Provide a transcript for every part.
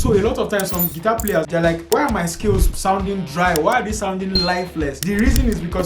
So a lot of times some guitar players, they're like, why are my skills sounding dry? Why are they sounding lifeless? The reason is because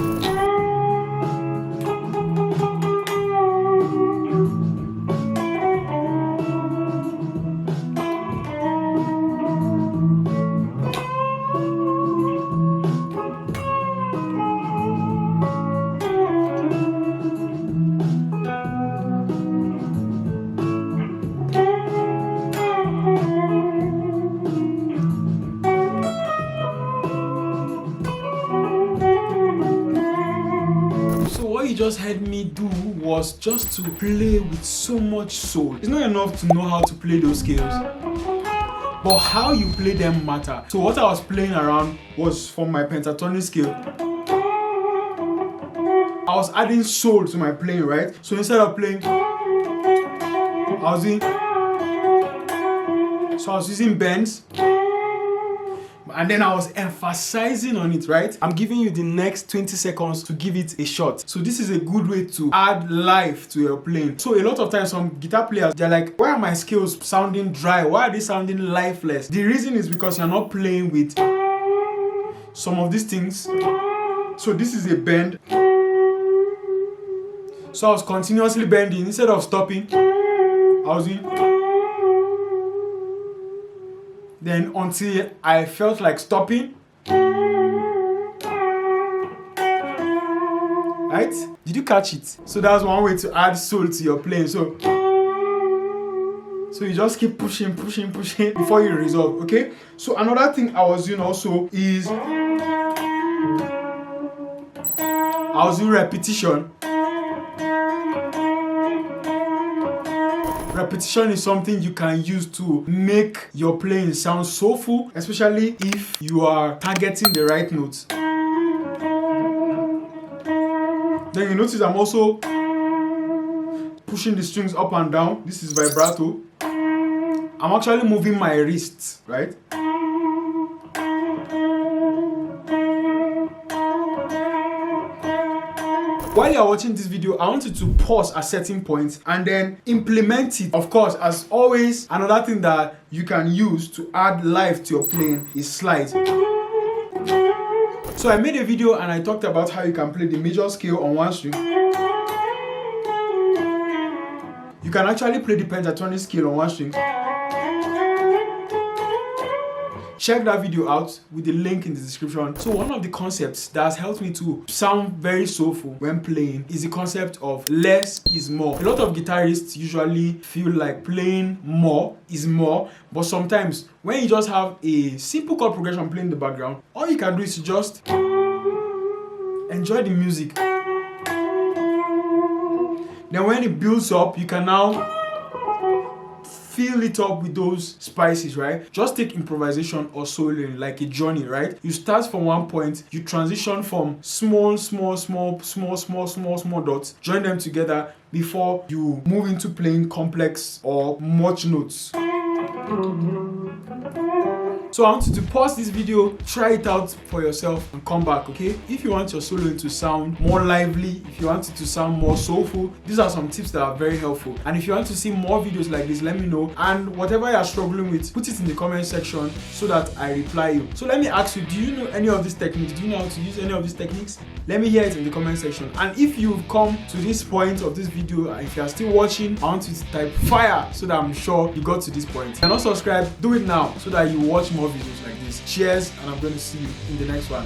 what you just heard me do was just to play with so much soul. It's not enough to know how to play those scales, but how you play them matter. So what I was playing around was from my pentatonic scale. I was adding soul to my playing, right? So instead of playing, I was using bends. And then I was emphasizing on it, right? I'm giving you the next 20 seconds to give it a shot. So this is a good way to add life to your playing. So a lot of times some guitar players, they're like, why are my skills sounding dry? Why are they sounding lifeless? The reason is because you're not playing with some of these things. So this is a bend. So I was continuously bending instead of stopping. I was in. Then until I felt like stopping. Right? Did you catch it? So that's one way to add soul to your playing. So you just keep pushing before you resolve, okay? So another thing I was doing also is I was doing repetition. Repetition is something you can use to make your playing sound soulful, especially if you are targeting the right notes. Then you notice I'm also pushing the strings up and down. This is vibrato. I'm actually moving my wrists, right? While you're watching this video, I want you to pause at certain points and then implement it. Of course, as always, another thing that you can use to add life to your playing is slides. So I made a video and I talked about how you can play the major scale on one string. You can actually play the pentatonic scale on one string. Check that video out with the link in the description. So one of the concepts that has helped me to sound very soulful when playing is the concept of less is more. A lot of guitarists usually feel like playing more is more, but sometimes when you just have a simple chord progression playing in the background, all you can do is to just enjoy the music. Then when it builds up, you can now fill it up with those spices, right? Just take improvisation or soloing like a journey, right? You start from one point, you transition from small dots, join them together before you move into playing complex or much notes. So I want you to pause this video, try it out for yourself and come back, okay? If you want your soloing to sound more lively, if you want it to sound more soulful, these are some tips that are very helpful. And if you want to see more videos like this, let me know. And whatever you're struggling with, put it in the comment section so that I reply you. So let me ask you, do you know any of these techniques? Do you know how to use any of these techniques? Let me hear it in the comment section. And if you've come to this point of this video, and if you're still watching, I want you to type fire so that I'm sure you got to this point. If you're not subscribed, do it now so that you watch more videos like this. Cheers, and I'm going to see you in the next one.